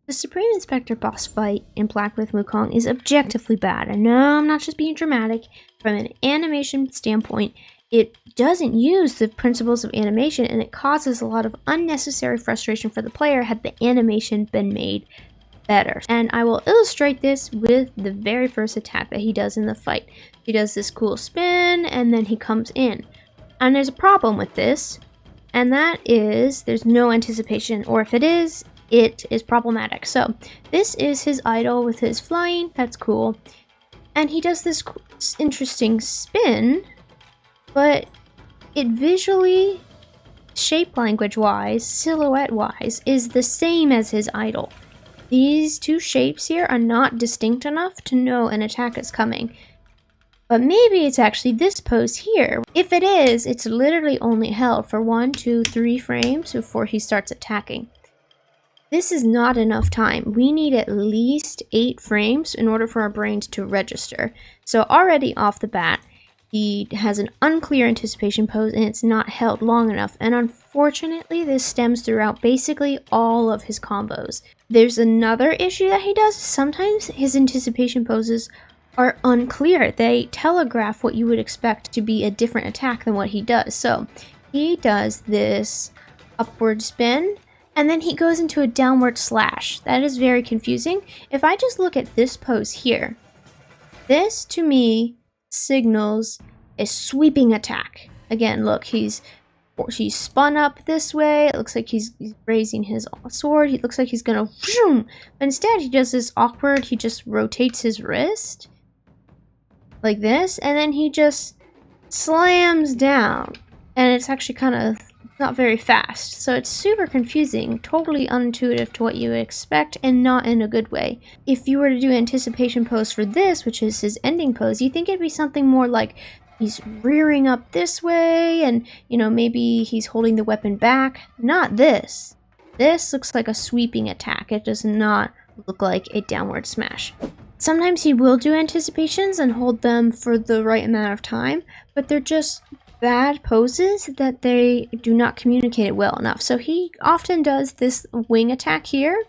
The Supreme Inspector boss fight in Black Myth Wukong is objectively bad. I know I'm not just being dramatic. From an animation standpoint, it doesn't use the principles of animation, and it causes a lot of unnecessary frustration for the player had the animation been made better. And I will illustrate this with the very first attack that he does in the fight. He does this cool spin, and then he comes in. And there's a problem with this, and that is there's no anticipation, or if it is problematic. So this is his idol with his flying. That's cool. And he does this interesting spin, but it visually, shape language wise, silhouette wise, is the same as his idol. These two shapes here are not distinct enough to know an attack is coming. But maybe it's actually this pose here. If it is, it's literally only held for 1, 2, 3 frames before he starts attacking. This is not enough time. We need at least 8 frames in order for our brains to register. So already off the bat, he has an unclear anticipation pose and it's not held long enough. And unfortunately, this stems throughout basically all of his combos. There's another issue that he does. Sometimes his anticipation poses are unclear. They telegraph what you would expect to be a different attack than what he does. So he does this upward spin, and then he goes into a downward slash. That is very confusing. If I just look at this pose here, this to me signals a sweeping attack. Again, look, he's spun up this way. It looks like he's raising his sword. He looks like he's gonna zoom. But instead, he does this awkward, he just rotates his wrist like this, and then he just slams down. And it's actually kind of not very fast. So it's super confusing, totally unintuitive to what you would expect, and not in a good way. If you were to do anticipation pose for this, which is his ending pose, you think it'd be something more like he's rearing up this way, and, you know, maybe he's holding the weapon back. Not this. This looks like a sweeping attack. It does not look like a downward smash. Sometimes he will do anticipations and hold them for the right amount of time, but they're just bad poses that they do not communicate it well enough. So he often does this wing attack here,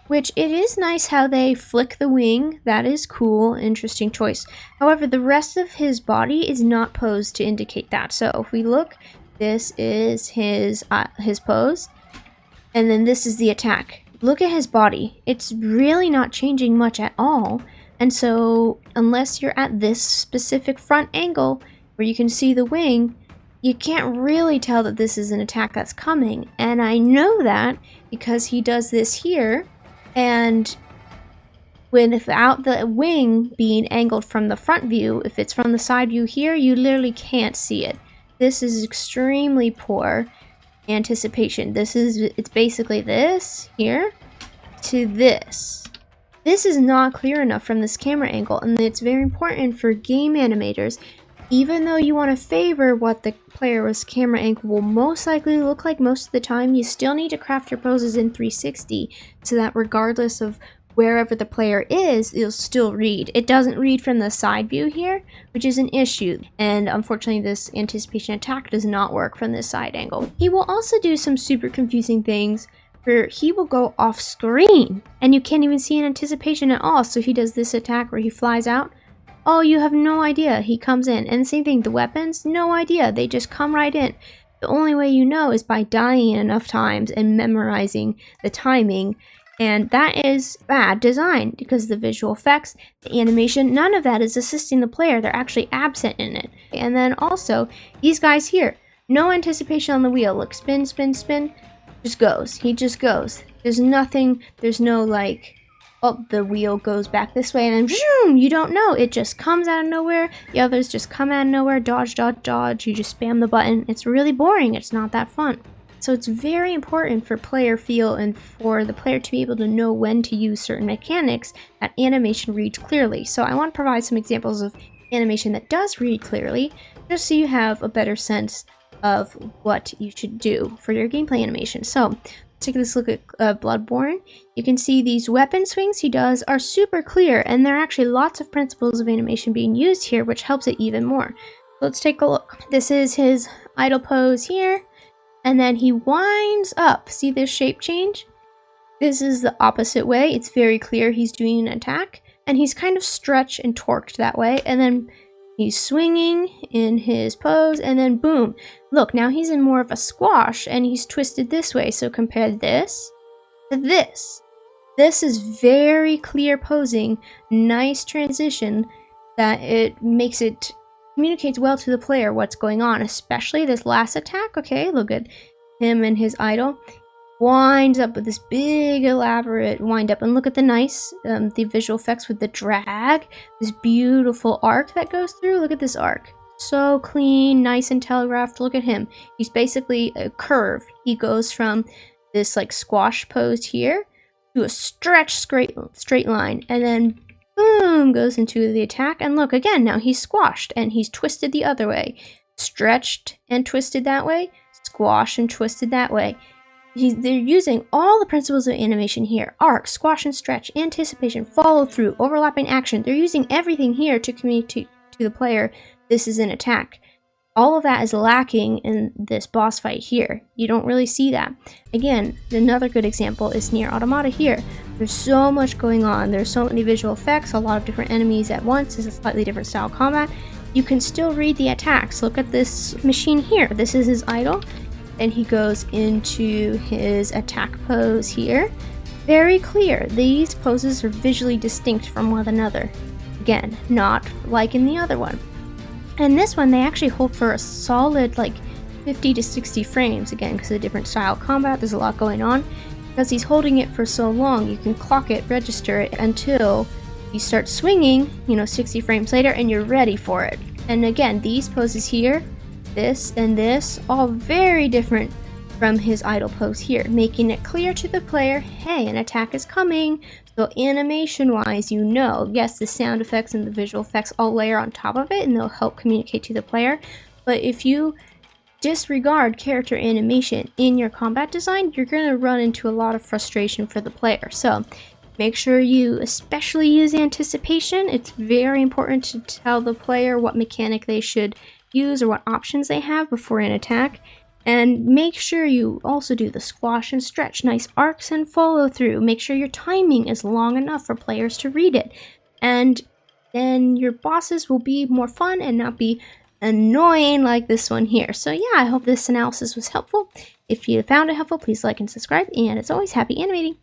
which it is nice how they flick the wing. That is cool, interesting choice. However, the rest of his body is not posed to indicate that. So if we look, this is his pose, and then this is the attack. Look at his body. It's really not changing much at all. And so unless you're at this specific front angle where you can see the wing, you can't really tell that this is an attack that's coming. And I know that because he does this here, and without the wing being angled from the front view, if it's from the side view here, you literally can't see it. This is extremely poor anticipation. It's basically this here to this. This is not clear enough from this camera angle, and it's very important for game animators. Even though you want to favor what the player's camera angle will most likely look like most of the time, you still need to craft your poses in 360 so that regardless of wherever the player is, it'll still read. It doesn't read from the side view here, which is an issue. And unfortunately, this anticipation attack does not work from this side angle. He will also do some super confusing things where he will go off screen and you can't even see an anticipation at all. So he does this attack where he flies out. Oh, you have no idea. He comes in. And same thing, the weapons, no idea. They just come right in. The only way you know is by dying enough times and memorizing the timing. And that is bad design because the visual effects, the animation, none of that is assisting the player. They're actually absent in it. And then also, these guys here, no anticipation on the wheel. Look, spin, spin, spin. Just goes. He just goes. There's nothing, there's no like, oh, the wheel goes back this way and then zoom, you don't know. It just comes out of nowhere. The others just come out of nowhere. Dodge, dodge, dodge. You just spam the button. It's really boring. It's not that fun. So it's very important for player feel and for the player to be able to know when to use certain mechanics that animation reads clearly. So I want to provide some examples of animation that does read clearly, just so you have a better sense of what you should do for your gameplay animation. So take this look at Bloodborne. You can see these weapon swings he does are super clear, and there are actually lots of principles of animation being used here, which helps it even more. Let's take a look. This is his idle pose here, and then he winds up. See this shape change? This is the opposite way. It's very clear he's doing an attack, and he's kind of stretched and torqued that way, and then he's swinging in his pose, and then boom. Look, now he's in more of a squash, and he's twisted this way, so compare this to this. This is very clear posing, nice transition that it makes it communicates well to the player what's going on, especially this last attack. Okay, look at him and his idol. Winds up with this big elaborate wind up, and look at the nice the visual effects with the drag, this beautiful arc that goes through. Look at this arc, so clean, nice and telegraphed. Look at him, he's basically a curve. He goes from this like squash pose here to a stretched straight line, and then boom, goes into the attack. And look again, now he's squashed and he's twisted the other way, stretched and twisted that way, squash and twisted that way. They're using all the principles of animation here: arc, squash and stretch, anticipation, follow through, overlapping action. They're using everything here to communicate to the player this is an attack. All of that is lacking in this boss fight here. You don't really see that. Again, another good example is Nier Automata here. There's so much going on. There's so many visual effects, a lot of different enemies at once. It's a slightly different style of combat. You can still read the attacks. Look at this machine here. This is his idol. And he goes into his attack pose here. Very clear. These poses are visually distinct from one another. Again, not like in the other one. And this one, they actually hold for a solid like 50 to 60 frames, again, because of the different style of combat. There's a lot going on. Because he's holding it for so long, you can clock it, register it, until you start swinging, 60 frames later, and you're ready for it. And again, these poses here, this and this, all very different from his idle pose here, making it clear to the player, hey, an attack is coming. So animation wise, yes, the sound effects and the visual effects all layer on top of it, and they'll help communicate to the player. But if you disregard character animation in your combat design, you're going to run into a lot of frustration for the player. So make sure you especially use anticipation. It's very important to tell the player what mechanic they should use or what options they have before an attack. And make sure you also do the squash and stretch, nice arcs and follow through. Make sure your timing is long enough for players to read it. And then your bosses will be more fun and not be annoying like this one here. So yeah, I hope this analysis was helpful. If you found it helpful, please like and subscribe. And as always, happy animating!